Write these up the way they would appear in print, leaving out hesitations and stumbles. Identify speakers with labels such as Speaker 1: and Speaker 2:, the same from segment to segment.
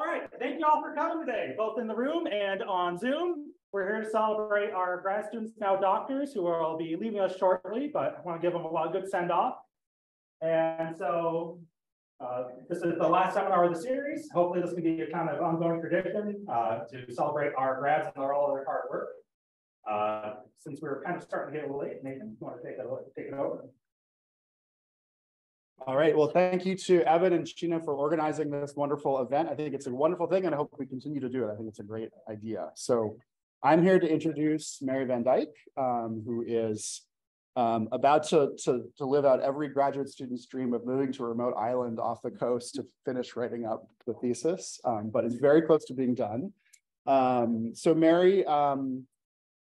Speaker 1: right, thank you all for coming today, both in the room and on Zoom. We're here to celebrate our grad students, now doctors, who will be leaving us shortly, but I want to give them a good send off. And so this is the last seminar of the series. Hopefully this will be a kind of ongoing tradition to celebrate our grads and all of their hard work. Since we're kind of starting to get a little late, Nathan, you want to take it over?
Speaker 2: All right, well, thank you to Evan and Sheena for organizing this wonderful event. I think it's a wonderful thing, and I hope we continue to do it. I think it's a great idea. So I'm here to introduce Mary Van Dyke, who is about to live out every graduate student's dream of moving to a remote island off the coast to finish writing up the thesis, but it's very close to being done. So Mary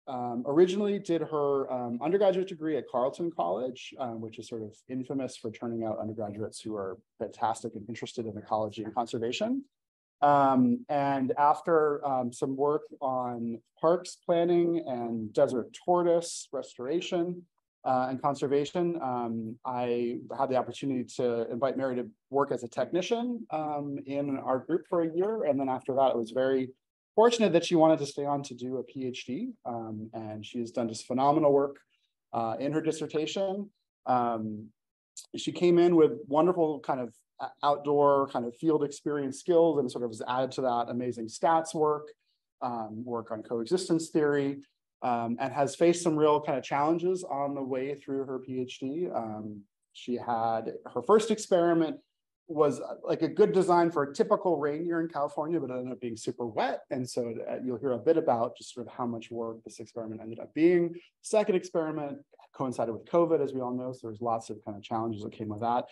Speaker 2: originally did her undergraduate degree at Carleton College, which is sort of infamous for turning out undergraduates who are fantastic and interested in ecology and conservation. And after some work on parks planning and desert tortoise restoration and conservation, I had the opportunity to invite Mary to work as a technician in our group for a year. And then after that, it was very fortunate that she wanted to stay on to do a PhD, and she has done just phenomenal work in her dissertation. She came in with wonderful kind of outdoor kind of field experience skills, and sort of has added to that amazing stats work, work on coexistence theory, and has faced some real kind of challenges on the way through her PhD. She had her first experiment was like a good design for a typical rain year in California, but it ended up being super wet. And so you'll hear a bit about just sort of how much work this experiment ended up being. Second experiment coincided with COVID, as we all know, so there's lots of kind of challenges that came with that.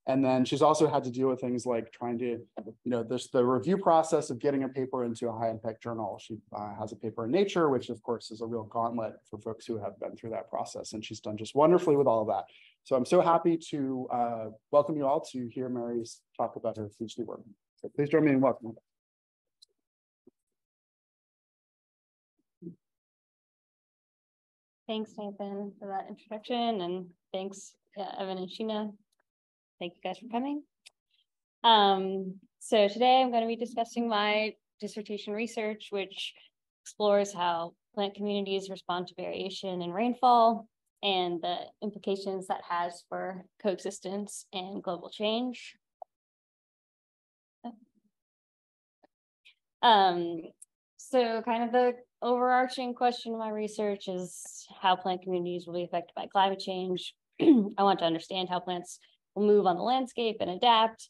Speaker 2: And then she's also had to deal with things like trying to, there's the review process of getting a paper into a high impact journal. She has a paper in Nature, which of course is a real gauntlet for folks who have been through that process. And she's done just wonderfully with all of that. So I'm so happy to welcome you all to hear Mary talk about her PhD work. So please join me in welcoming.
Speaker 3: Thanks, Nathan, for that introduction, and thanks, Evan and Sheena. Thank you guys for coming. So today I'm going to be discussing my dissertation research, which explores how plant communities respond to variation in rainfall and the implications that has for coexistence and global change. So kind of the overarching question of my research is how plant communities will be affected by climate change. I want to understand how plants will move on the landscape and adapt.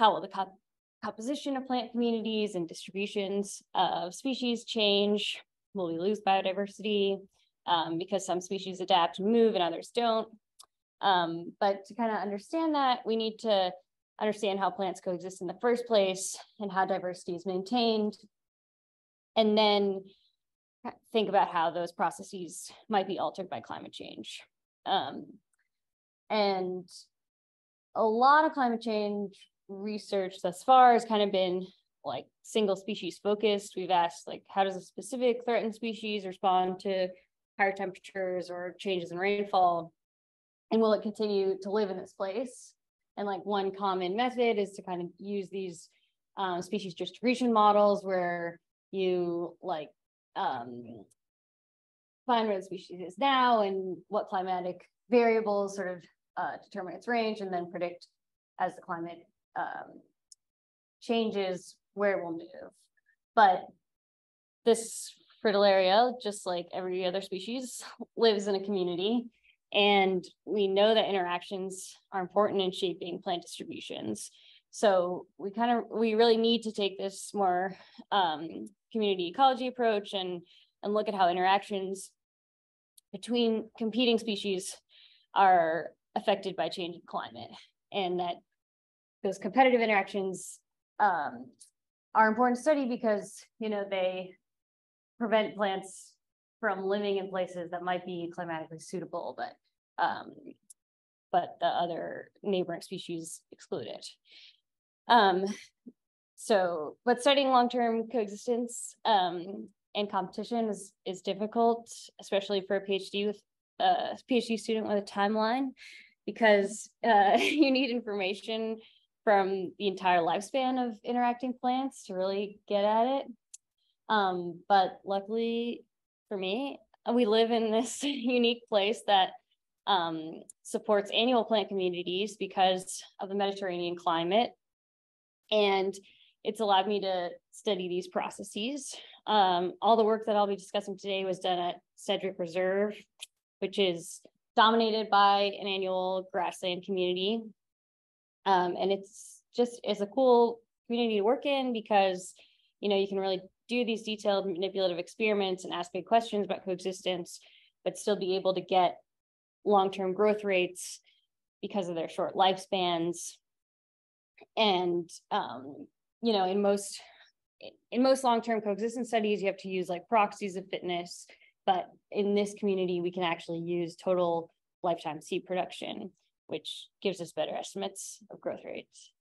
Speaker 3: How will the composition of plant communities and distributions of species change? Will we lose biodiversity because some species adapt and move and others don't? But to kind of understand that, we need to understand how plants coexist in the first place and how diversity is maintained, and then think about how those processes might be altered by climate change. And a lot of climate change research thus far has kind of been like single species focused. We've asked like, how does a specific threatened species respond to higher temperatures or changes in rainfall? And will it continue to live in this place? And like one common method is to kind of use these species distribution models where you like find where the species is now and what climatic variables sort of determine its range, and then predict as the climate changes where it will move. But this fritillaria, just like every other species, lives in a community, and we know that interactions are important in shaping plant distributions. So we really need to take this more community ecology approach and look at how interactions between competing species are affected by changing climate, and that those competitive interactions are important to study because they prevent plants from living in places that might be climatically suitable, but the other neighboring species exclude it. But studying long-term coexistence and competition is difficult, especially for a PhD student with a timeline, because you need information from the entire lifespan of interacting plants to really get at it. But luckily for me, we live in this unique place that supports annual plant communities because of the Mediterranean climate. And it's allowed me to study these processes. All the work that I'll be discussing today was done at Sedgwick Reserve, which is dominated by an annual grassland community. And it's a cool community to work in because, you know, you can really do these detailed manipulative experiments and ask big questions about coexistence, but still be able to get long-term growth rates because of their short lifespans. And, you know, in most long-term coexistence studies, you have to use like proxies of fitness, but in this community, we can actually use total lifetime seed production, which gives us better estimates of growth rates.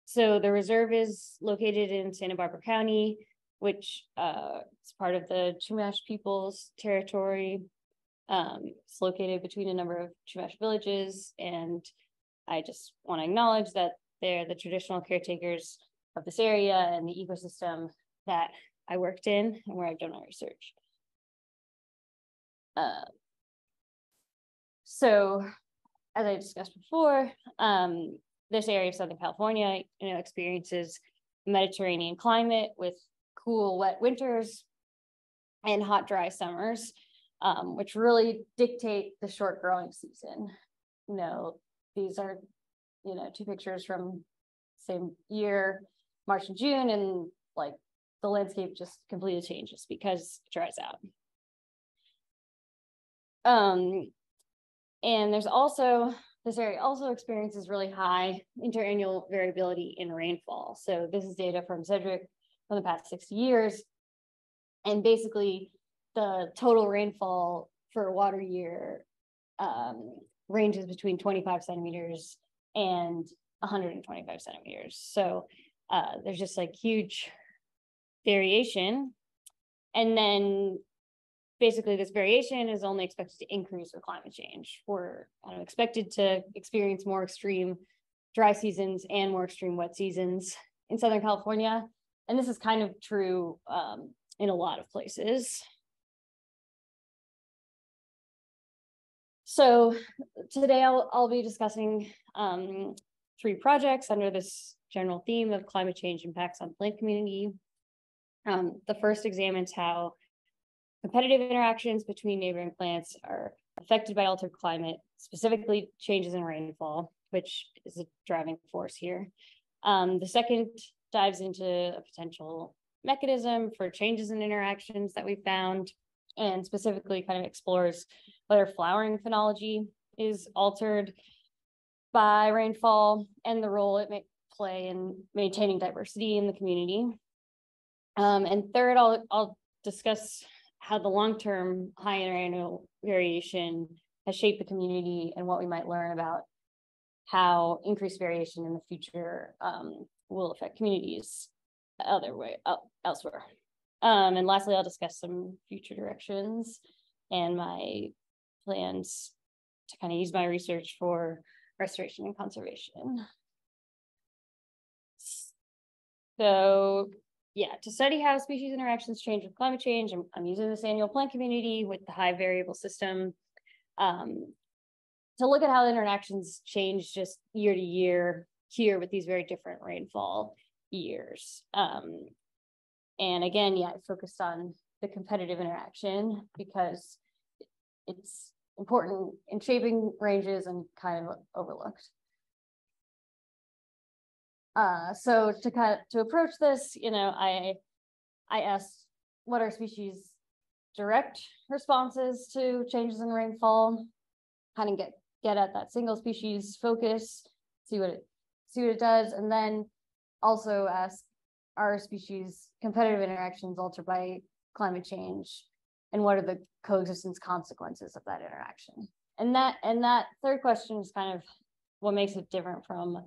Speaker 3: So the reserve is located in Santa Barbara County, which is part of the Chumash people's territory. It's located between a number of Chumash villages, and I just want to acknowledge that they're the traditional caretakers of this area and the ecosystem that I worked in and where I've done my research. So, as I discussed before, this area of Southern California, you know, experiences Mediterranean climate with cool, wet winters and hot, dry summers, which really dictate the short growing season. You know, these are, you know, two pictures from same year, March and June, and like the landscape just completely changes because it dries out. And there's also, this area also experiences really high interannual variability in rainfall. So this is data from Sedgwick from the past 60 years. And basically the total rainfall for a water year ranges between 25 centimeters and 125 centimeters. So there's just like huge variation. And then basically this variation is only expected to increase with climate change. We're expected to experience more extreme dry seasons and more extreme wet seasons in Southern California. And this is kind of true in a lot of places. So today I'll be discussing 3 projects under this general theme of climate change impacts on plant community. The first examines how competitive interactions between neighboring plants are affected by altered climate, specifically changes in rainfall, which is a driving force here. The second dives into a potential mechanism for changes in interactions that we found, and specifically kind of explores whether flowering phenology is altered by rainfall and the role it may play in maintaining diversity in the community. And third, I'll discuss how the long-term high interannual variation has shaped the community and what we might learn about how increased variation in the future will affect communities elsewhere. And lastly, I'll discuss some future directions and my plans to kind of use my research for restoration and conservation. So yeah, to study how species interactions change with climate change, I'm using this annual plant community with the high variable system to look at how the interactions change just year to year here with these very different rainfall years. And again, yeah, I focused on the competitive interaction because it's important in shaping ranges and kind of overlooked. So to approach this, you know, I asked what are species' direct responses to changes in rainfall, kind of get at that single species focus, see what it does, and then also ask, are species competitive interactions altered by climate change, and what are the coexistence consequences of that interaction? And that third question is kind of what makes it different from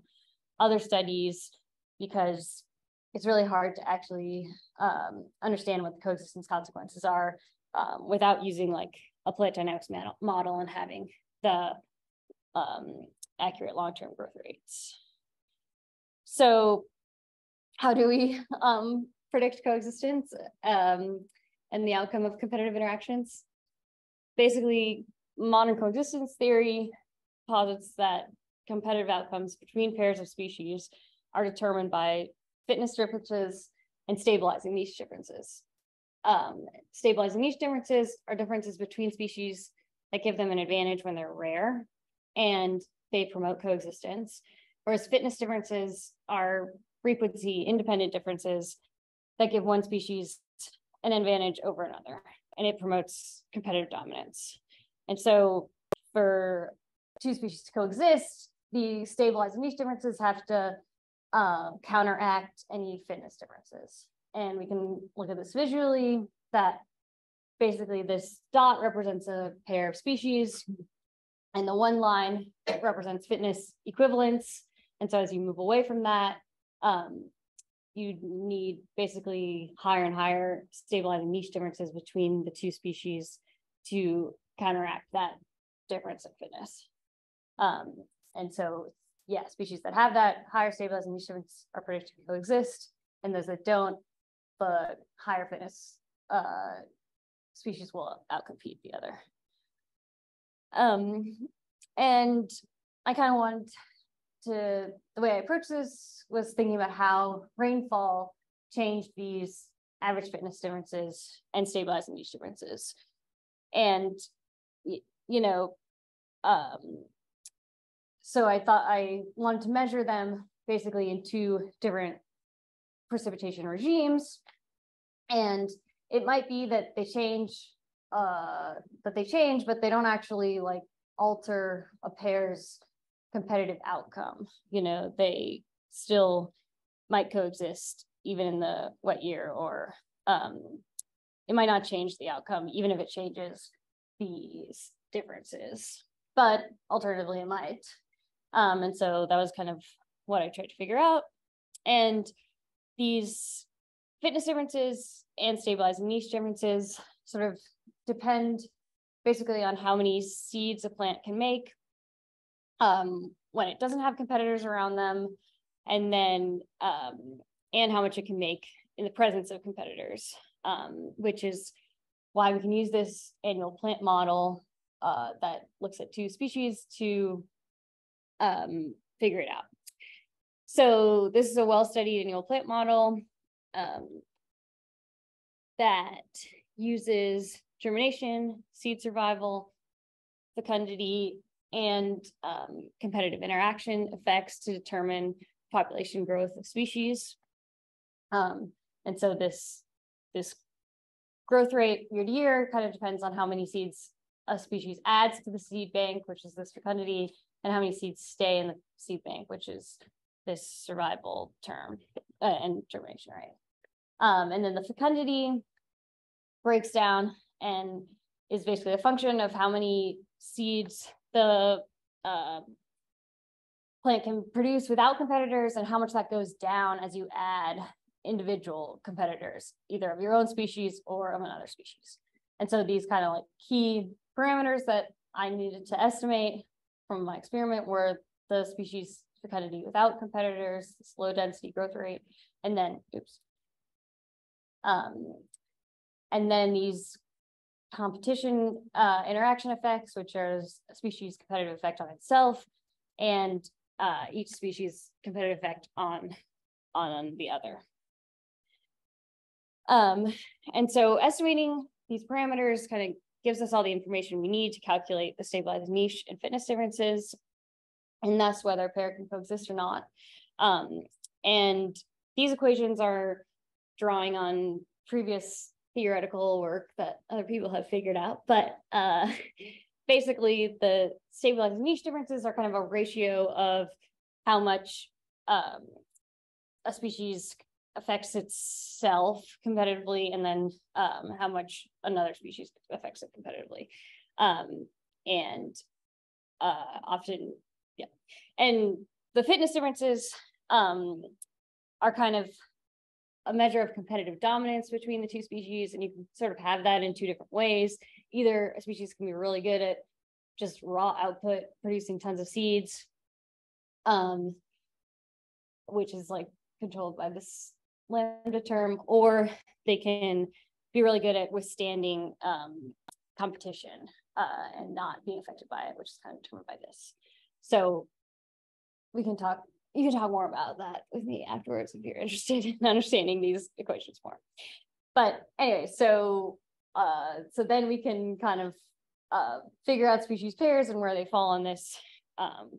Speaker 3: other studies, because it's really hard to actually understand what the coexistence consequences are without using like a plant dynamics model and having the accurate long-term growth rates. So how do we predict coexistence and the outcome of competitive interactions? Basically, modern coexistence theory posits that competitive outcomes between pairs of species are determined by fitness differences and stabilizing niche differences. Stabilizing niche differences are differences between species that give them an advantage when they're rare, and they promote coexistence, whereas fitness differences are frequency independent differences that give one species an advantage over another, and it promotes competitive dominance. And so for two species to coexist, the stabilizing niche differences have to counteract any fitness differences. And we can look at this visually, that basically this dot represents a pair of species, and the one line represents fitness equivalence. And so as you move away from that, you need basically higher and higher stabilizing niche differences between the two species to counteract that difference in fitness. And so, yeah, species that have that higher stabilizing niche difference are predicted to coexist, and those that don't, the higher fitness species will outcompete the other. And I kind of wanted to, the way I approached this was thinking about how rainfall changed these average fitness differences and stabilizing niche differences. And, you know, so I thought I wanted to measure them basically in two different precipitation regimes. And it might be that they change, but they don't actually like alter a pair's competitive outcome. You know, they still might coexist even in the wet year, or it might not change the outcome, even if it changes these differences, but alternatively it might. And so that was kind of what I tried to figure out. And these fitness differences and stabilizing niche differences sort of depend basically on how many seeds a plant can make when it doesn't have competitors around them, and then and how much it can make in the presence of competitors, which is why we can use this annual plant model that looks at two species to figure it out. So this is a well-studied annual plant model that uses germination, seed survival, fecundity, and competitive interaction effects to determine population growth of species. And so this growth rate year to year kind of depends on how many seeds a species adds to the seed bank, which is this fecundity, and how many seeds stay in the seed bank, which is this survival term and germination rate. And then the fecundity breaks down and is basically a function of how many seeds the plant can produce without competitors, and how much that goes down as you add individual competitors, either of your own species or of another species. And so these kind of like key parameters that I needed to estimate from my experiment were the species fecundity without competitors, this low density growth rate, and then, and then these competition interaction effects, which are a species competitive effect on itself, and each species competitive effect on the other. And so estimating these parameters kind of gives us all the information we need to calculate the stabilized niche and fitness differences, and thus whether a pair can coexist or not. And these equations are drawing on previous theoretical work that other people have figured out, but basically the stabilized niche differences are kind of a ratio of how much a species affects itself competitively, and then how much another species affects it competitively. And often, yeah. And the fitness differences are kind of a measure of competitive dominance between the two species, and you can sort of have that in two different ways. Either a species can be really good at just raw output, producing tons of seeds, which is like controlled by this lambda term, or they can be really good at withstanding competition and not being affected by it, which is kind of determined by this. So you can talk more about that with me afterwards if you're interested in understanding these equations more. But anyway, so then we can kind of figure out species pairs and where they fall on this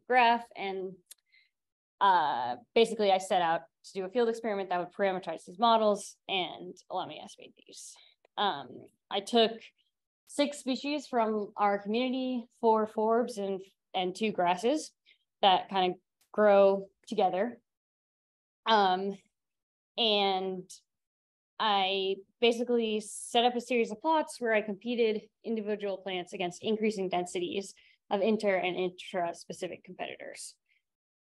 Speaker 3: graph. And basically I set out to do a field experiment that would parameterize these models and allow me to estimate these. I took 6 species from our community, 4 forbs and 2 grasses that kind of grow together. And I basically set up a series of plots where I competed individual plants against increasing densities of inter and intra-specific competitors.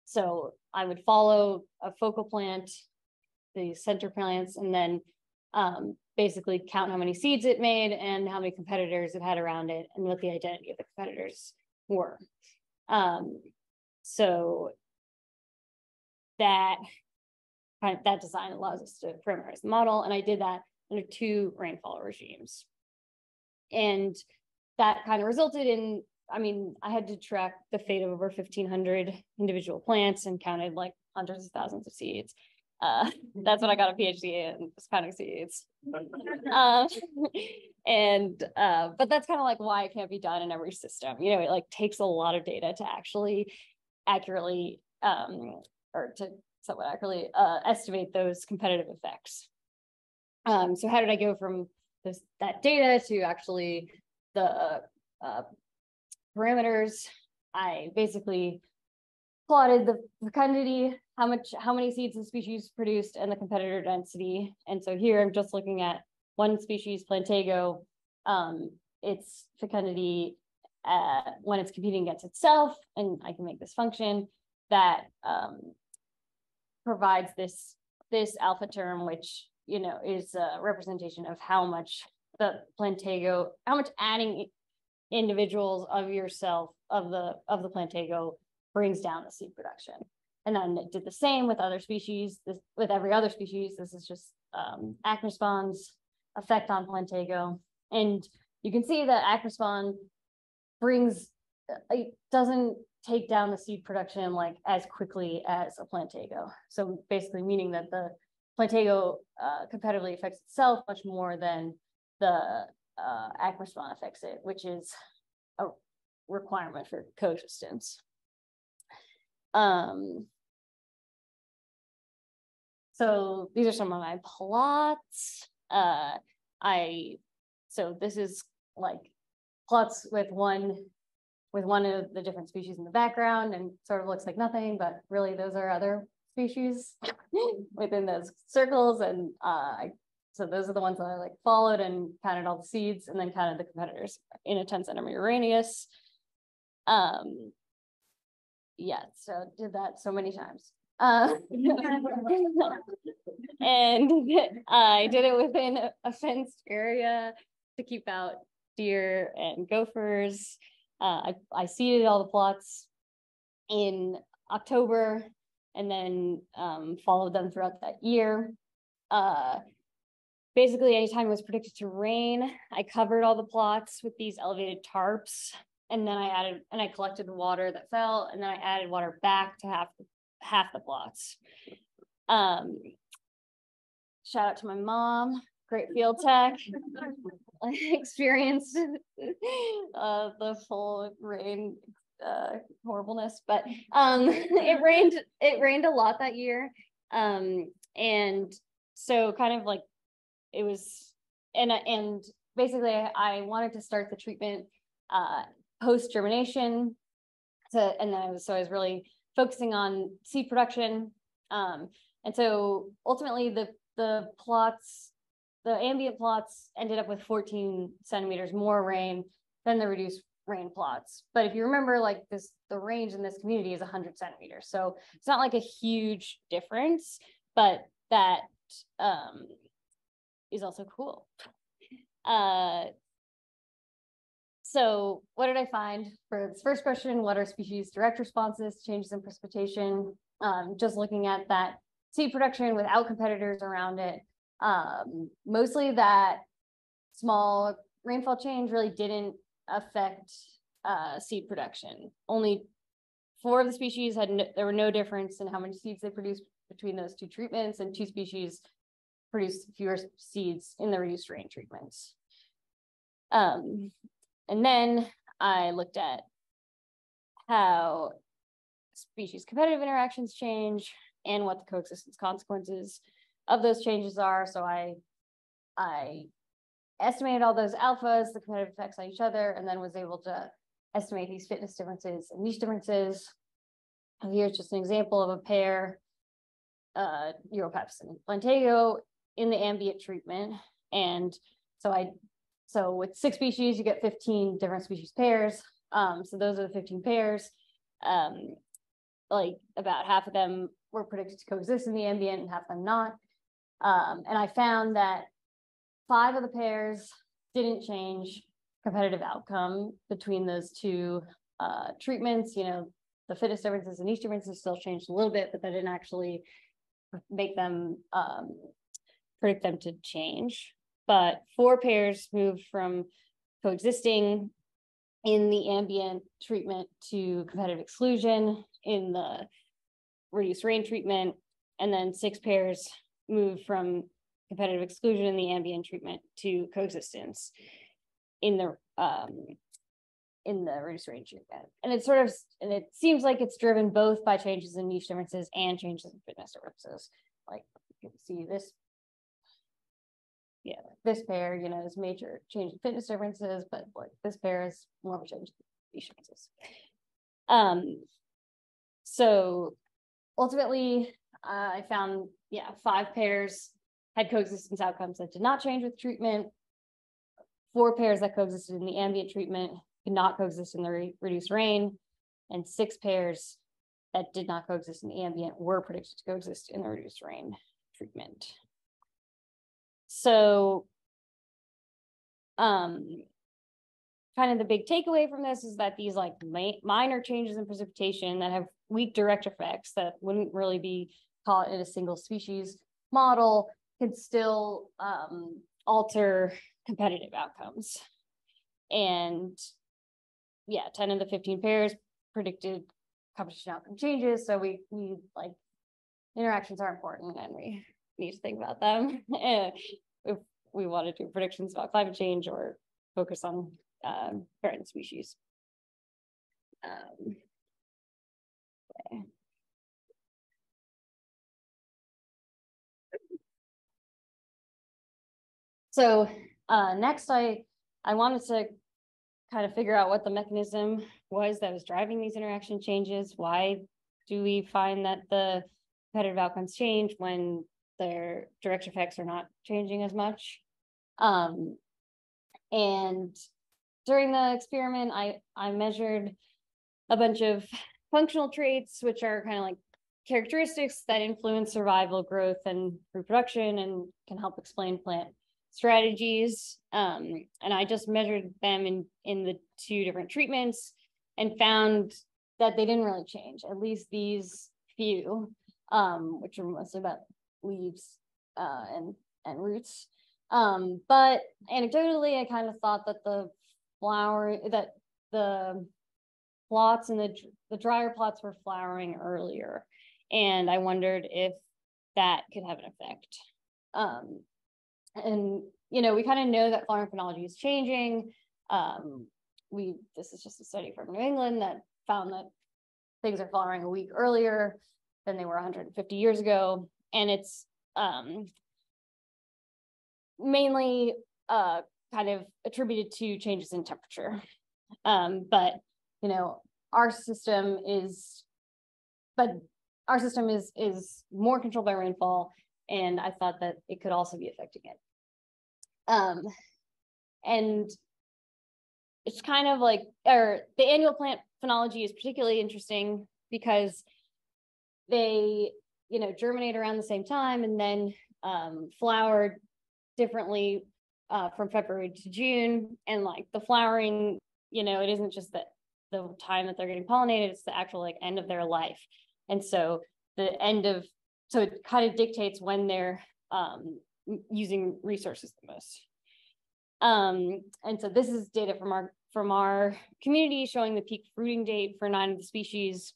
Speaker 3: So I would follow a focal plant, the center plants, and then basically count how many seeds it made and how many competitors it had around it and what the identity of the competitors were. So that design allows us to parameterize the model. And I did that under 2 rainfall regimes. And that kind of resulted in, I mean, I had to track the fate of over 1,500 individual plants and counted like hundreds of thousands of seeds. That's what I got a PhD in, was counting seeds. But that's kind of like why it can't be done in every system. You know, it like takes a lot of data to actually accurately, or to somewhat accurately estimate those competitive effects. So how did I go from that data to actually the parameters? I basically plotted the fecundity, how many seeds the species produced, and the competitor density. And so here I'm just looking at one species, Plantago, its fecundity when it's competing against itself, and I can make this function that provides this alpha term, which, you know, is a representation of how much the Plantago, how much adding individuals of yourself of the Plantago brings down the seed production. And then it did the same with other species, with every other species. This is just acrospon's effect on Plantago. And you can see that acrospon it doesn't take down the seed production like as quickly as a Plantago. So basically meaning that the Plantago competitively affects itself much more than the acrospon affects it, which is a requirement for coexistence. So these are some of my plots. So this is like plots with one of the different species in the background, and sort of looks like nothing, but really those are other species within those circles. And so those are the ones that I like followed and counted all the seeds and then counted the competitors in a 10 centimeter radius. Yeah, so did that so many times. And I did it within a fenced area to keep out deer and gophers. I seeded all the plots in October and then followed them throughout that year. Basically, anytime it was predicted to rain, I covered all the plots with these elevated tarps, and then I collected the water that fell, and then I added water back to half the plots. Shout out to my mom, great field tech. I experienced the full rain horribleness, but it rained a lot that year, and so kind of like it was, and basically I wanted to start the treatment post germination, and then I was really focusing on seed production, and so ultimately the plots, the ambient plots ended up with 14 centimeters more rain than the reduced rain plots. But if you remember, like the range in this community is 100 centimeters. So it's not like a huge difference, but that is also cool. So what did I find for this first question? What are species' direct responses to changes in precipitation? Just looking at that seed production without competitors around it. Mostly that small rainfall change really didn't affect seed production. Only 4 of the species there were no difference in how many seeds they produced between those 2 treatments, and 2 species produced fewer seeds in the reduced rain treatments. And then I looked at how species competitive interactions change and what the coexistence consequences of those changes are. So I estimated all those alphas, the competitive effects on each other, and then was able to estimate these fitness differences and niche differences. And here's just an example of a pair, Europeps and Plantago, in the ambient treatment. And so with 6 species, you get 15 different species pairs. So those are the 15 pairs. Like about half of them were predicted to coexist in the ambient and half of them not. And I found that 5 of the pairs didn't change competitive outcome between those 2 treatments. You know, the fitness differences and niche differences still changed a little bit, but that didn't actually make them predict them to change. But 4 pairs moved from coexisting in the ambient treatment to competitive exclusion in the reduced rain treatment, and then 6 pairs moved from competitive exclusion in the ambient treatment to coexistence in the reduced rain treatment. And it seems like it's driven both by changes in niche differences and changes in fitness differences. Like you can see this. Yeah, this pair, you know, is major change in fitness differences, but like this pair is more of a change in niche differences. So ultimately, I found, 5 pairs had coexistence outcomes that did not change with treatment. 4 pairs that coexisted in the ambient treatment could not coexist in the reduced rain, and 6 pairs that did not coexist in the ambient were predicted to coexist in the reduced rain treatment. So, kind of the big takeaway from this is that these like minor changes in precipitation that have weak direct effects that wouldn't really be caught in a single species model can still alter competitive outcomes. And 10 of the 15 pairs predicted competition outcome changes. So we like interactions are important and we need to think about them if we want to do predictions about climate change or focus on parent species. Okay. So next I wanted to kind of figure out what the mechanism was that was driving these interaction changes. Why do we find that the competitive outcomes change when their direct effects are not changing as much? And during the experiment, I measured a bunch of functional traits, which are kind of like characteristics that influence survival, growth, and reproduction, and can help explain plant strategies. And I just measured them in the 2 different treatments and found that they didn't really change, at least these few, which are mostly about leaves and roots. But anecdotally, I kind of thought that the plots and the drier plots were flowering earlier, and I wondered if that could have an effect. And you know, we kind of know that flowering phenology is changing. This is just a study from New England that found that things are flowering a week earlier than they were 150 years ago, and it's mainly kind of attributed to changes in temperature. But you know, our system is more controlled by rainfall, and I thought that it could also be affecting it. And it's kind of like, the annual plant phenology is particularly interesting because they, you know, germinate around the same time and then flower differently from February to June, and like the flowering, it isn't just that the time that they're getting pollinated, it's the actual like end of their life. And so so it kind of dictates when they're using resources the most. And so this is data from our community showing the peak fruiting date for 9 of the species.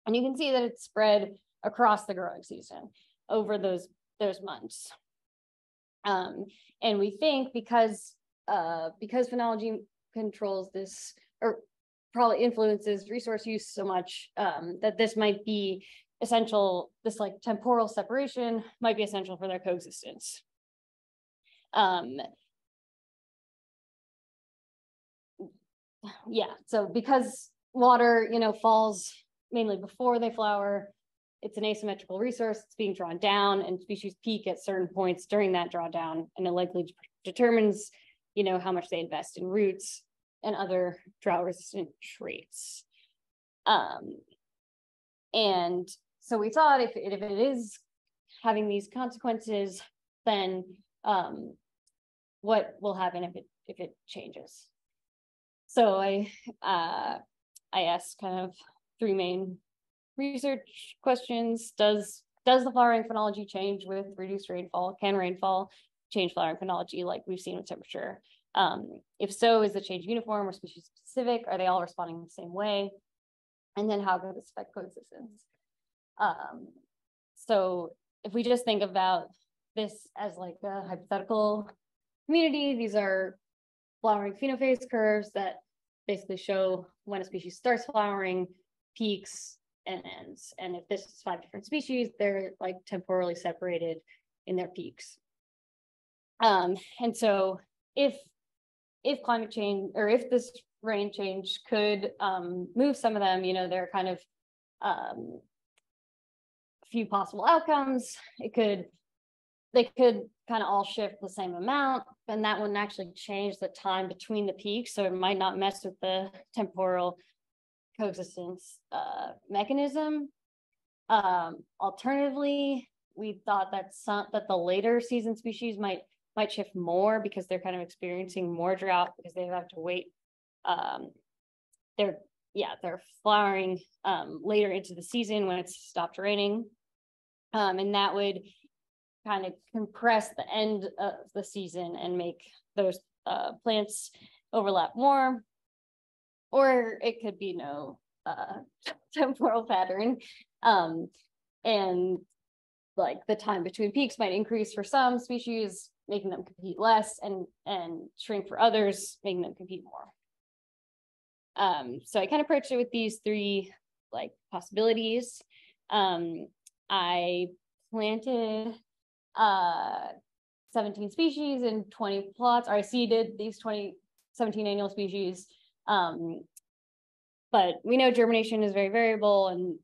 Speaker 3: And you can see that it's spread across the growing season over those months. And we think because phenology controls this, or probably influences resource use so much, that this might be essential, this like temporal separation might be essential for their coexistence. Yeah, so because water, falls mainly before they flower, it's an asymmetrical resource. It's being drawn down, and species peak at certain points during that drawdown, and it likely determines, how much they invest in roots and other drought-resistant traits. And so we thought if it is having these consequences, then what will happen if it changes? So I asked kind of 3 main research questions. Does the flowering phenology change with reduced rainfall? Can rainfall change flowering phenology like we've seen with temperature? If so, is the change uniform or species specific? Are they all responding the same way? And then how could this affect coexistence? So if we just think about this as like a hypothetical community, these are flowering phenophase curves that basically show when a species starts flowering, peaks, and ends. And if this is 5 different species, they're like temporally separated in their peaks. And so if climate change, or if this rain change could move some of them, there are kind of a few possible outcomes. They could kind of all shift the same amount, and that wouldn't actually change the time between the peaks, so it might not mess with the temporal coexistence mechanism. Alternatively, we thought that the later season species might shift more because they're kind of experiencing more drought because they have to wait. They're flowering later into the season when it's stopped raining, and that would kind of compress the end of the season and make those plants overlap more. Or it could be no temporal pattern, and like the time between peaks might increase for some species, making them compete less, and shrink for others, making them compete more. So I kind of approached it with these 3 like possibilities. I planted 17 species in 20 plots, or I seeded these 17 annual species. But we know germination is very variable, and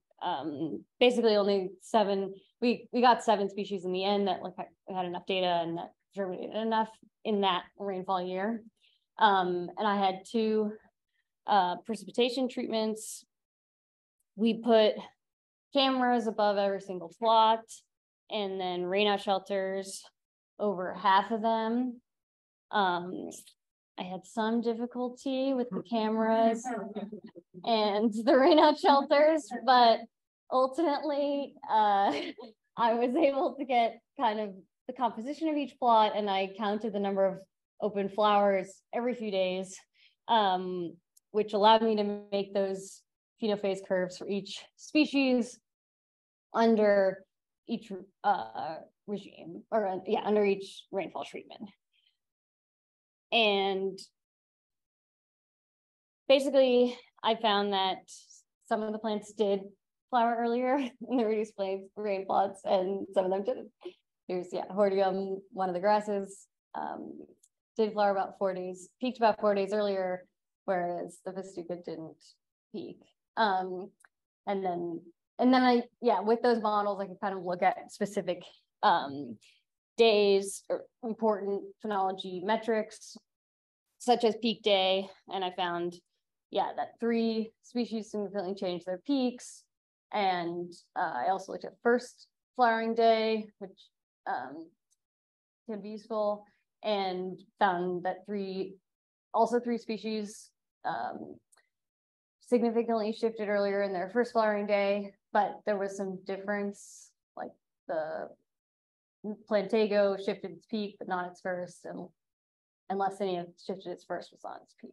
Speaker 3: basically only 7, we got 7 species in the end that had enough data and that germinated enough in that rainfall year. And I had 2 precipitation treatments. We put cameras above every single plot, and then rainout shelters over half of them. I had some difficulty with the cameras and the rainout shelters, but ultimately I was able to get kind of the composition of each plot, and I counted the number of open flowers every few days, which allowed me to make those phenophase curves for each species under each regime, or under each rainfall treatment. And basically, I found that some of the plants did flower earlier in the reduced rain plots, and some of them didn't. Here's Hordeum, one of the grasses, did flower about 4 days, peaked about 4 days earlier, whereas the Vistuca didn't peak. And then I, with those models, I could kind of look at specific days or important phenology metrics, such as peak day. And I found, that 3 species significantly changed their peaks. And I also looked at first flowering day, which can be useful, and found that 3 species significantly shifted earlier in their first flowering day, but there was some difference, like the Plantago shifted its peak, but not its first, and Lecinia shifted its first, was on its peak.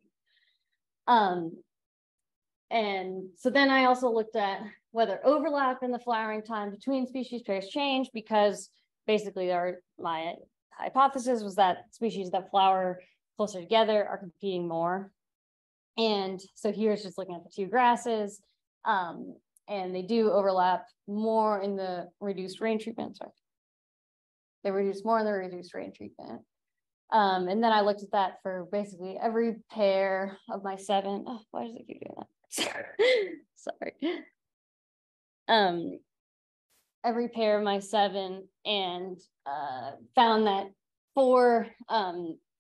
Speaker 3: And so then I also looked at whether overlap in the flowering time between species pairs changed, because basically my hypothesis was that species that flower closer together are competing more. And so here's just looking at the two grasses, and they do overlap more in the reduced rain treatment. Sorry. They reduce more in the reduced rain treatment. And then I looked at that for basically every pair of my 7. Oh, why does it keep doing that? Sorry. Every pair of my 7, and found that 4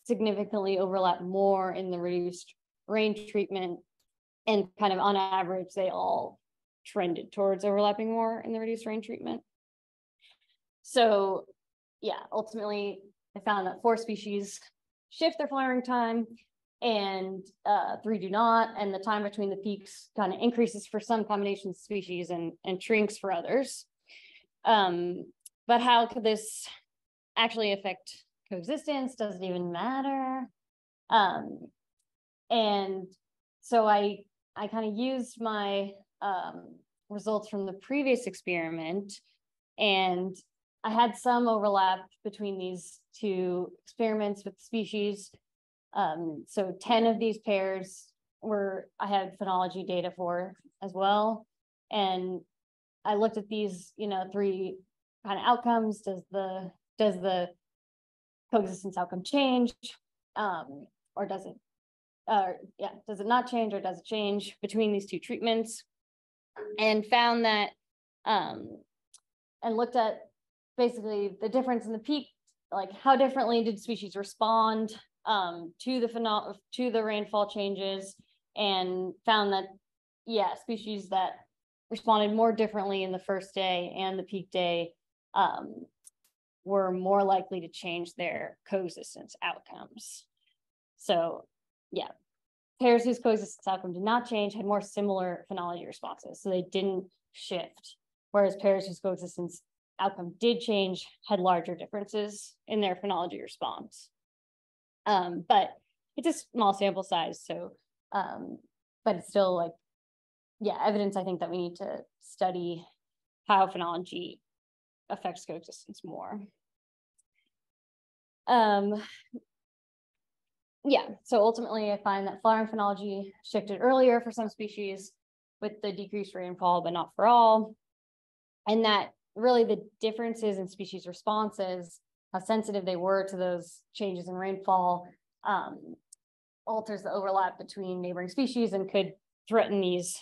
Speaker 3: significantly overlap more in the reduced rain treatment, and kind of on average they all trended towards overlapping more in the reduced rain treatment. So yeah, ultimately I found that 4 species shift their flowering time and 3 do not, and the time between the peaks kind of increases for some combination species and shrinks for others. But how could this actually affect coexistence? Does it even matter? And so I kind of used my results from the previous experiment, and I had some overlap between these 2 experiments with species. So 10 of these pairs I had phenology data for as well. And I looked at these, 3 kind of outcomes. Does the coexistence outcome change? Or does it, does it not change, or does it change between these 2 treatments? And found that, and looked at basically the difference in the peak, like how differently did species respond to the rainfall changes, and found that, yeah, species that responded more differently in the first day and the peak day were more likely to change their coexistence outcomes. So yeah, pairs whose coexistence outcome did not change had more similar phenology responses, so they didn't shift, whereas pairs whose coexistence outcome did change had larger differences in their phenology response. But it's a small sample size, so but it's still, like, yeah, evidence, I think, that we need to study how phenology affects coexistence more. Yeah, so ultimately I find that flowering phenology shifted earlier for some species with the decreased rainfall, but not for all. And that really the differences in species responses, how sensitive they were to those changes in rainfall, alters the overlap between neighboring species and could threaten these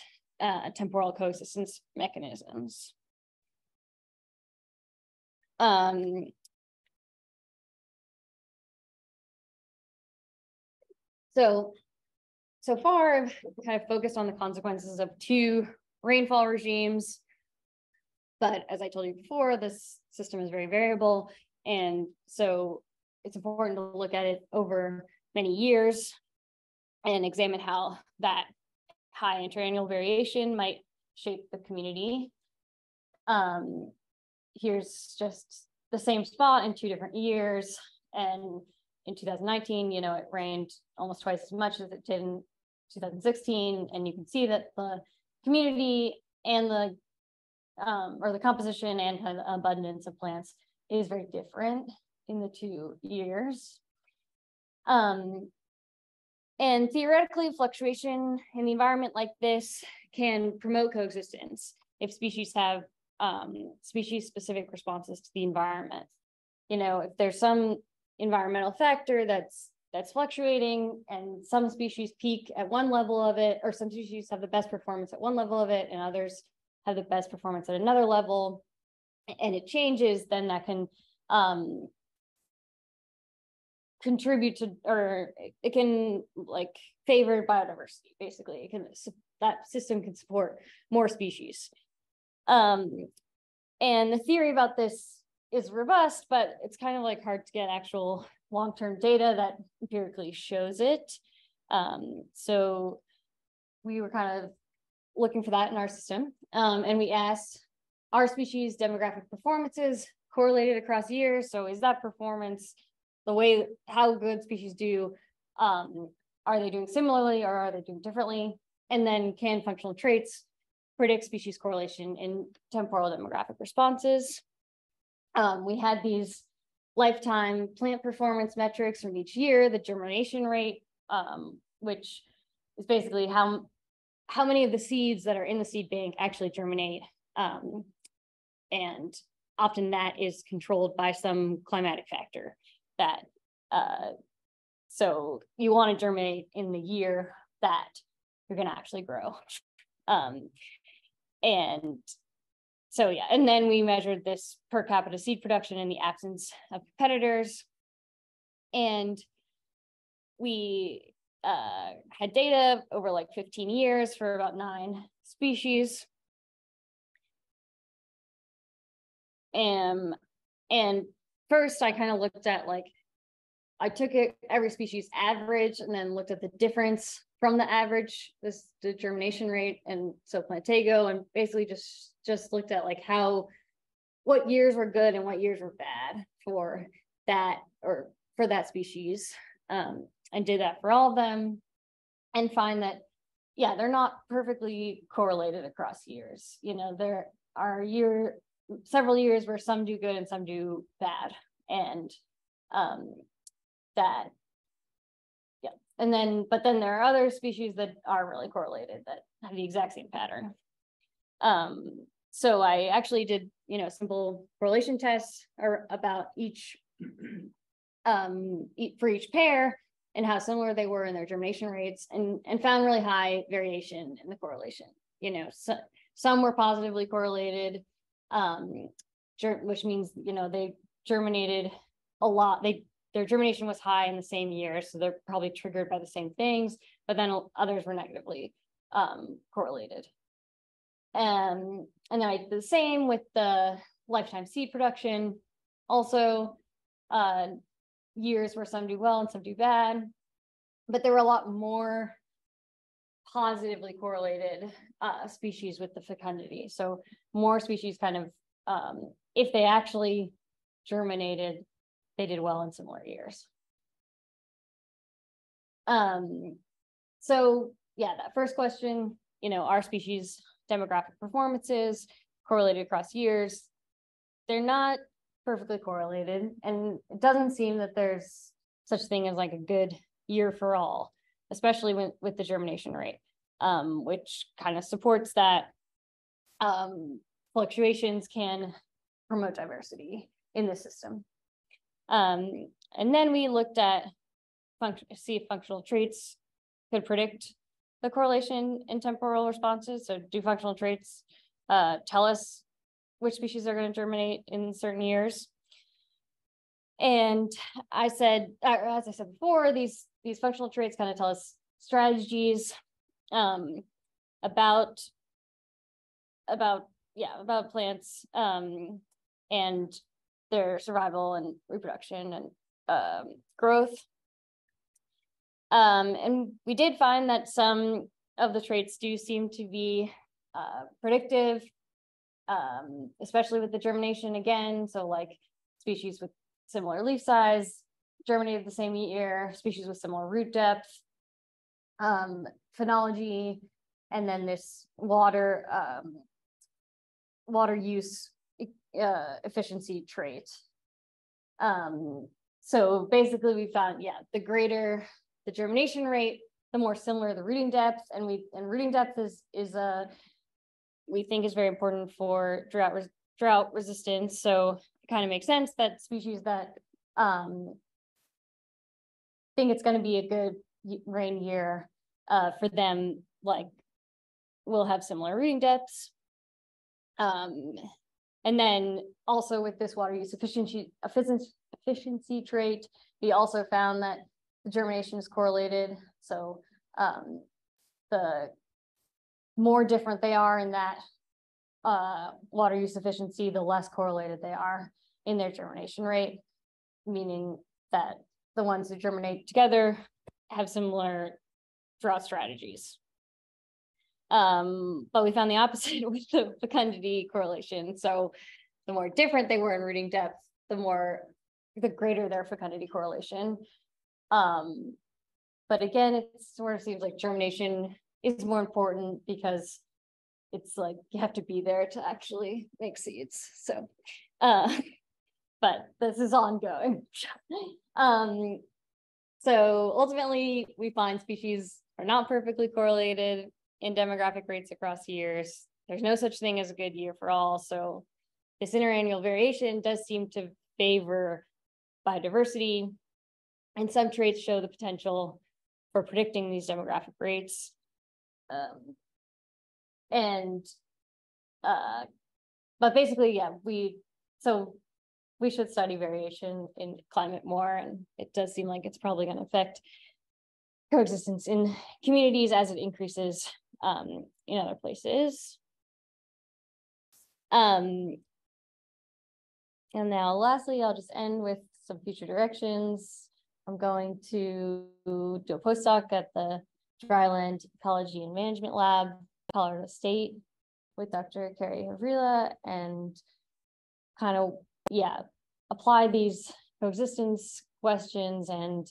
Speaker 3: temporal coexistence mechanisms. So far, I've kind of focused on the consequences of 2 rainfall regimes, but as I told you before, this system is very variable, and so it's important to look at it over many years and examine how that high interannual variation might shape the community. Here's just the same spot in 2 different years, and in 2019, it rained almost twice as much as it did in 2016, and you can see that the community and the composition and kind of abundance of plants is very different in the 2 years. And theoretically, fluctuation in the environment like this can promote coexistence if species have species-specific responses to the environment. If there's some environmental factor that's fluctuating, and some species peak at one level of it, or some species have the best performance at one level of it, and others have the best performance at another level, and it changes, then that can contribute to, or it can favor biodiversity. Basically, that system can support more species. And the theory about this is robust, but it's kind of hard to get actual long-term data that empirically shows it. So we were kind of looking for that in our system. And we asked, are species demographic performances correlated across years? So is that performance the way, how good species do? Are they doing similarly or are they doing differently? And then can functional traits predict species correlation in temporal demographic responses? We had these lifetime plant performance metrics from each year, the germination rate, which is basically how many of the seeds that are in the seed bank actually germinate. And often that is controlled by some climatic factor that, so you want to germinate in the year that you're going to actually grow. And so, yeah, and then we measured this per capita seed production in the absence of competitors. And we had data over like 15 years for about 9 species. And first I kind of looked at like, I took every species average and then looked at the difference from the average, the germination rate, and so Plantago, and basically just looked at like what years were good and what years were bad for that, or for that species, and did that for all of them, and find that, yeah, they're not perfectly correlated across years. You know, there are several years where some do good and some do bad, and that, yeah, and then, but then there are other species that are really correlated that have the exact same pattern. So I actually did, simple correlation tests about each, for each pair and how similar they were in their germination rates, and found really high variation in the correlation. So, some were positively correlated, which means, they germinated a lot. Their germination was high in the same year, so they're probably triggered by the same things, but then others were negatively correlated. And then I did the same with the lifetime seed production. Also, years where some do well and some do bad, but there were a lot more positively correlated species with the fecundity. So more species kind of, if they actually germinated, they did well in similar years. So yeah, that first question, are species demographic performances correlated across years? They're not perfectly correlated, and it doesn't seem that there's such thing as like a good year for all, especially with the germination rate, which kind of supports that fluctuations can promote diversity in the system. And then we looked at see if functional traits could predict the correlation in temporal responses. So do functional traits tell us which species are going to germinate in certain years? And I said, as I said before, these functional traits kind of tell us strategies about plants and their survival and reproduction and growth. And we did find that some of the traits do seem to be predictive, especially with the germination again. So like species with similar leaf size germinated the same year, species with similar root depth, phenology, and then this water use efficiency trait. So basically we found, yeah, the greater the germination rate, the more similar the rooting depth, and rooting depth is we think is very important for drought resistance. So it kind of makes sense that species that think it's going to be a good rain year for them, like, will have similar rooting depths. And then also with this water use efficiency trait, we also found that the germination is correlated. So the more different they are in that water use efficiency, the less correlated they are in their germination rate, meaning that the ones that germinate together have similar drought strategies. But we found the opposite with the fecundity correlation. So the more different they were in rooting depth, the greater their fecundity correlation. But again, it sort of seems like germination is more important because it's like you have to be there to actually make seeds. So, but this is ongoing. So ultimately, we find species are not perfectly correlated in demographic rates across years. There's no such thing as a good year for all. So this interannual variation does seem to favor biodiversity, and some traits show the potential for predicting these demographic rates. But basically, yeah, we should study variation in climate more, and it does seem like it's probably going to affect coexistence in communities as it increases in other places. And now lastly, I'll just end with some future directions. I'm going to do a postdoc at the Dryland Ecology and Management Lab, Colorado State, with Dr. Gabrielino, and kind of, yeah, apply these coexistence questions and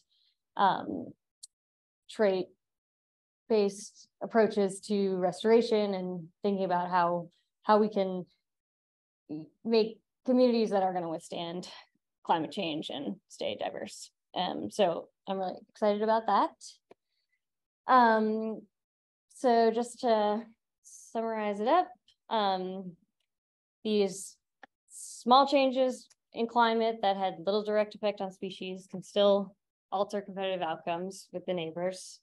Speaker 3: trait-based approaches to restoration, and thinking about how we can make communities that are going to withstand climate change and stay diverse. So I'm really excited about that. So just to summarize it up, these small changes in climate that had little direct effect on species can still alter competitive outcomes with their neighbors.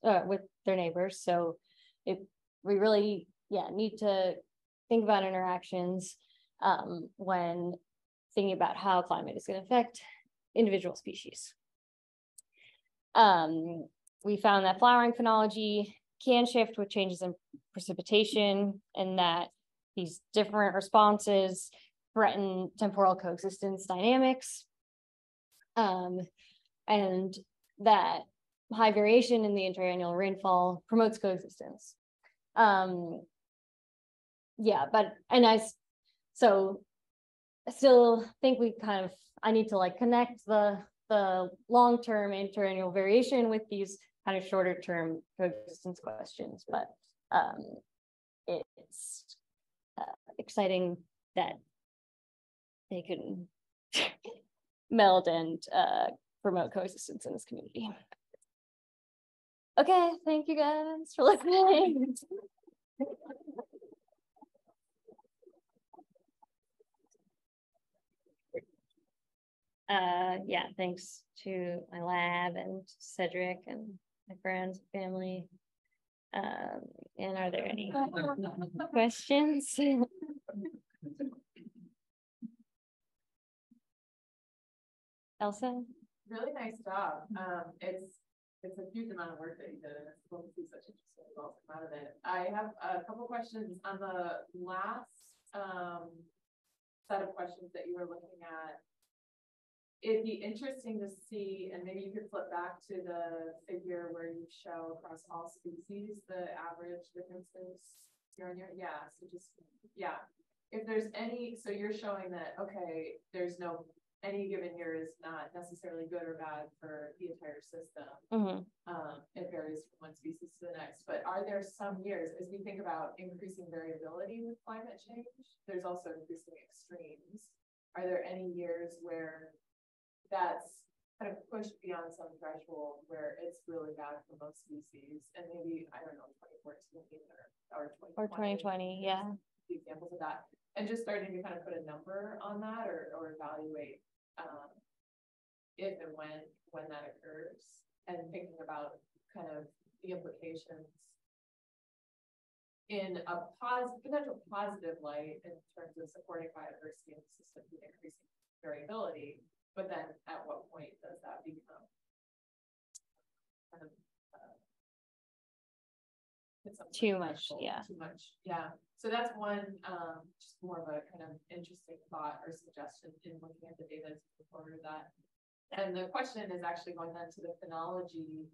Speaker 3: So we really, need to think about interactions when thinking about how climate is going to affect individual species. We found that flowering phenology can shift with changes in precipitation, and that these different responses threaten temporal coexistence dynamics, and that high variation in the interannual rainfall promotes coexistence. I still think I need to connect the long-term interannual variation with these kind of shorter term coexistence questions, but it's exciting that they can meld and promote coexistence in this community. Okay, thank you guys for listening. Thanks to my lab and Cedric and my friends, family. And are there any questions? Elsa?
Speaker 4: Really nice job. It's a huge amount of work that you did, and it's cool to see such interesting results come out of it. I have a couple questions on the last set of questions that you were looking at. It'd be interesting to see, and maybe you could flip back to the figure where you show across all species the average differences year on year. Yeah, so if there's any, so you're showing that, okay, there's no, any given year is not necessarily good or bad for the entire system.
Speaker 3: Mm-hmm.
Speaker 4: It varies from one species to the next, but are there some years, as we think about increasing variability with climate change, there's also increasing extremes. Are there any years where that's kind of pushed beyond some threshold where it's really bad for most species, and maybe, I don't know, 2014 or
Speaker 3: 2020, yeah.
Speaker 4: Examples of that, and just starting to kind of put a number on that, or evaluate if and when that occurs, and thinking about kind of the implications in a potential positive light in terms of supporting biodiversity in the system with increasing variability. But then at what point does that become kind of
Speaker 3: too much? Yeah.
Speaker 4: Too much. Yeah. So that's one, just more of a kind of interesting thought or suggestion in looking at the data to move forward that. And the question is actually going on to the phenology.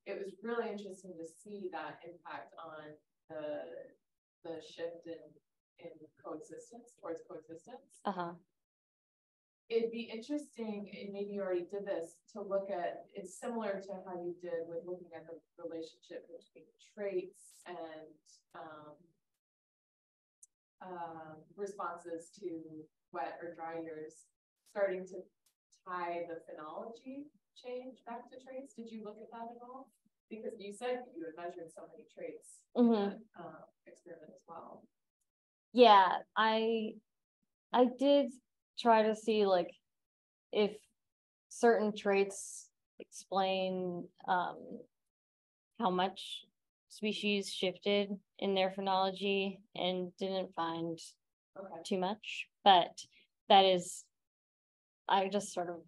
Speaker 4: it was really interesting to see that impact on the shift in coexistence towards coexistence. It'd be interesting, and maybe you already did this, to look at, it's similar to how you did with looking at the relationship between traits and responses to wet or dry years, starting to tie the phenology change back to traits. Did you look at that at all? Because you said you had measured so many traits in that experiment as well.
Speaker 3: Yeah, I did try to see like if certain traits explain how much species shifted in their phenology, and didn't find too much, but that is, I just sort of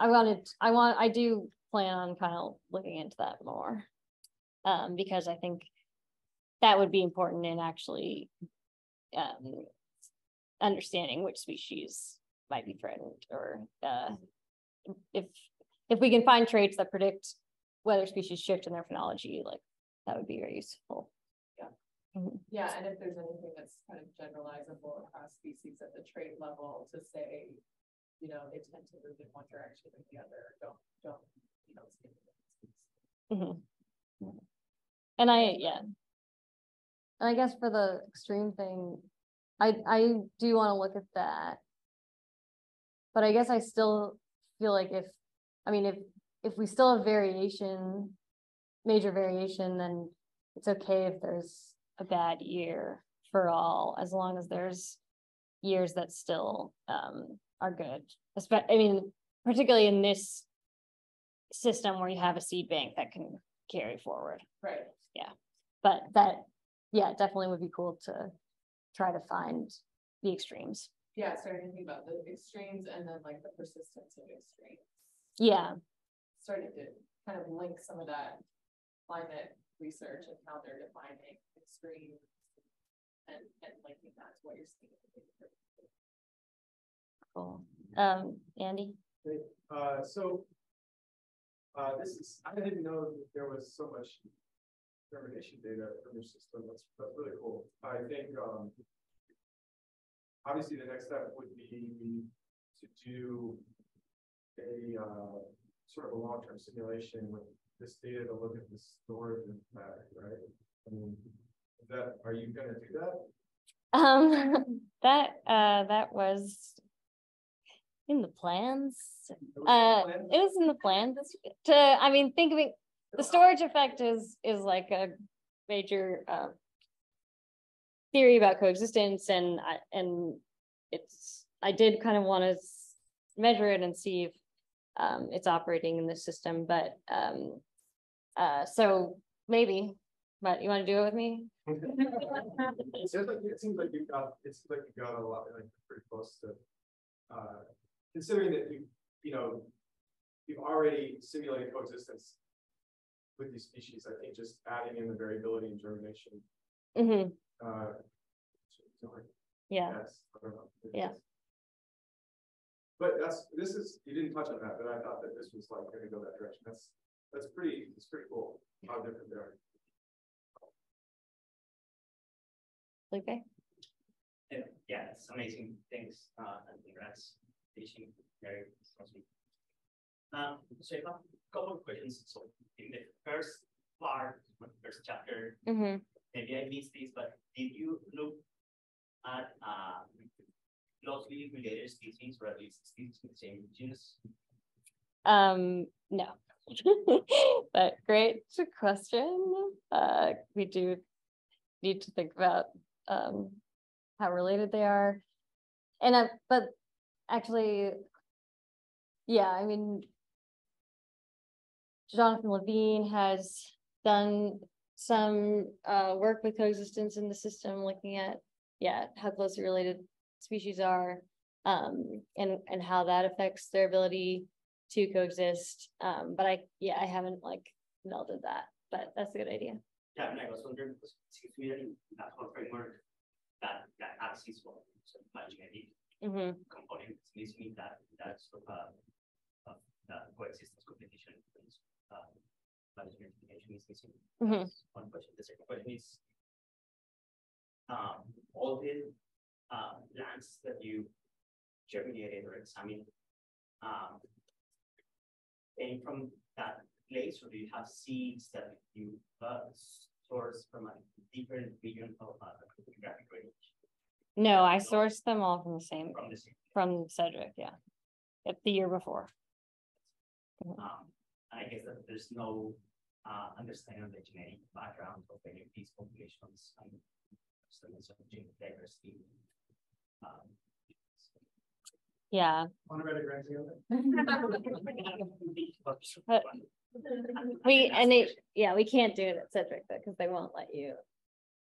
Speaker 3: I do plan on kind of looking into that more, because I think that would be important in actually understanding which species might be threatened, or if we can find traits that predict whether species shift in their phenology, like that would be very useful.
Speaker 4: Yeah, and if there's anything that's kind of generalizable across species at the trait level, to say, you know, they tend to move in one direction or the other, don't you know, skip the
Speaker 3: And I guess for the extreme thing, I do want to look at that, but I guess I still feel like if we still have variation, major variation, then it's okay if there's a bad year for all, as long as there's years that still are good. Particularly in this system where you have a seed bank that can carry forward.
Speaker 4: Right.
Speaker 3: Yeah, but that, yeah, definitely would be cool to try to find the extremes.
Speaker 4: Yeah, starting to think about the extremes and then like the persistence of extremes.
Speaker 3: Yeah.
Speaker 4: Starting to kind of link some of that climate research and how they're defining extremes and linking that to what you're seeing.
Speaker 3: Cool. Andy?
Speaker 5: I didn't know that there was so much determination data from your system. That's really cool. I think obviously the next step would be to do a sort of a long-term simulation with this data to look at the storage impact, right? I mean, are you going to do that?
Speaker 3: That was in the plans. It was in the plans think of it, the storage effect is like a major theory about coexistence, and I did kind of want to measure it and see if it's operating in the system, but so maybe, but you want to do it with me?
Speaker 5: It seems like you got a lot, like pretty close to considering that you've already simulated coexistence with these species. I think just adding in the variability in germination.
Speaker 3: Yeah. Yeah.
Speaker 5: But you didn't touch on that, but I thought that this was like going to go that direction. It's pretty cool how different they are.
Speaker 3: Okay.
Speaker 6: Yeah, it's amazing things. And congrats, teaching very awesome. So I have a couple of questions. So in the first chapter, maybe I missed this, but did you look at closely related species, or at least species with the same genus?
Speaker 3: No. But great question. We do need to think about how related they are, and but actually, yeah, I mean, Jonathan Levine has done some work with coexistence in the system, looking at how closely related species are, and how that affects their ability to coexist. But I haven't like melded that, but that's a good idea.
Speaker 6: Yeah, and I was wondering, because it seems to me that in that whole framework that axis was a genetic component, it seems to me that sort of coexistence competition. Management information is missing.
Speaker 3: Mhm.
Speaker 6: That's one question. The second question is, all the lands that you germinated or examined came from that place, or do you have seeds that you source from a different region of geographic range?
Speaker 3: No, I sourced them all from the same,
Speaker 6: From the same.
Speaker 3: from Cedric, yeah. The year before.
Speaker 6: I guess that there's no understanding of the genetic background of any of these populations and understanding of genetic diversity.
Speaker 3: Yeah.
Speaker 5: Want to write a grant together?
Speaker 3: We can't do it at Cedric because they won't let you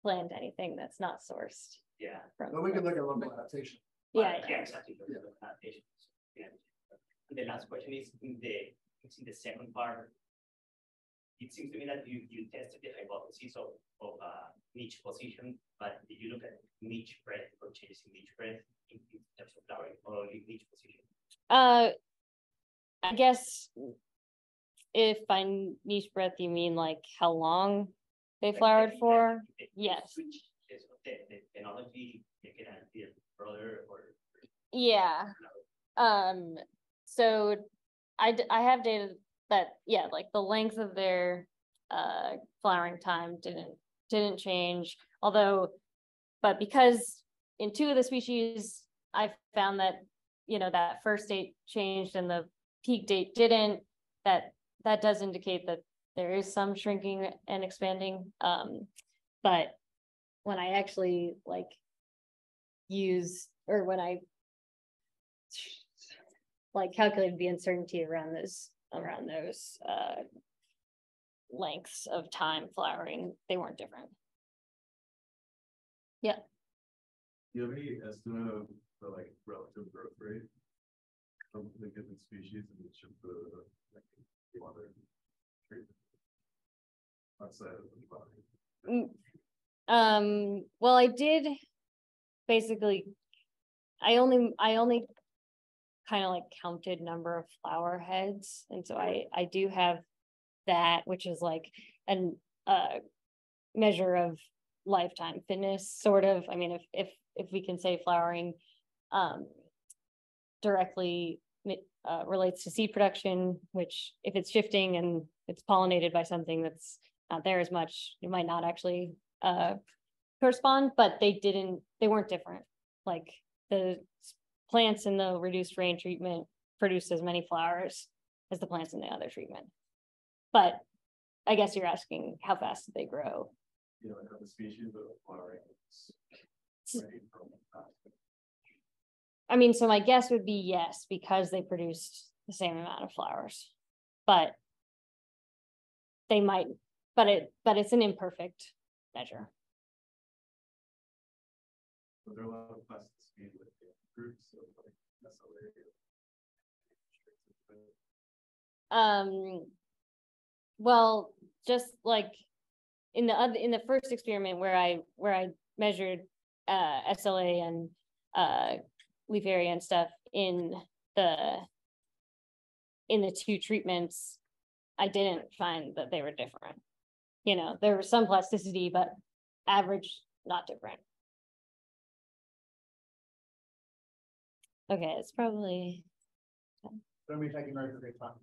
Speaker 3: plant anything that's not sourced
Speaker 6: Yeah.
Speaker 3: from.
Speaker 5: But we can look at local adaptation.
Speaker 3: Yeah,
Speaker 6: Yeah, exactly. Yeah. And the last question is in the second part. It seems to me that you tested the hypothesis of niche position, but did you look at niche breadth or changes in niche breadth in terms of flowering or only niche position?
Speaker 3: I guess if by niche breadth you mean like how long they flowered for, yes.
Speaker 6: The technology, make it a broader or.
Speaker 3: Yeah. So I have data that, yeah, like the length of their flowering time didn't change, although, but because in 2 of the species, I found that, you know, that first date changed and the peak date didn't, that does indicate that there is some shrinking and expanding. But when I actually like use, or when I like calculated the uncertainty around those lengths of time flowering, they weren't different. Yeah.
Speaker 7: Do you have any estimate of the like relative growth rate of the given species in each of the water treatment outside of the body?
Speaker 3: Well, I did basically, I only kind of like counted number of flower heads, and so I do have that, which is like an measure of lifetime fitness, sort of. I mean, if we can say flowering directly relates to seed production, which if it's shifting and it's pollinated by something that's not there as much, it might not actually correspond, but they weren't different. Like the plants in the reduced rain treatment produced as many flowers as the plants in the other treatment. But I guess you're asking how fast did they grow?
Speaker 7: You know, like how the species of flowering
Speaker 3: I mean, so my guess would be yes, because they produced the same amount of flowers, but they might, but it's an imperfect measure.
Speaker 7: But there are a lot of plasticity with groups of like SLA.
Speaker 3: Well, just like in the first experiment where I measured SLA and leaf area and stuff in the 2 treatments, I didn't find that they were different. You know, there was some plasticity, but average, not different. Okay, it's probably.
Speaker 5: Let me thank you, Mary, for a great time.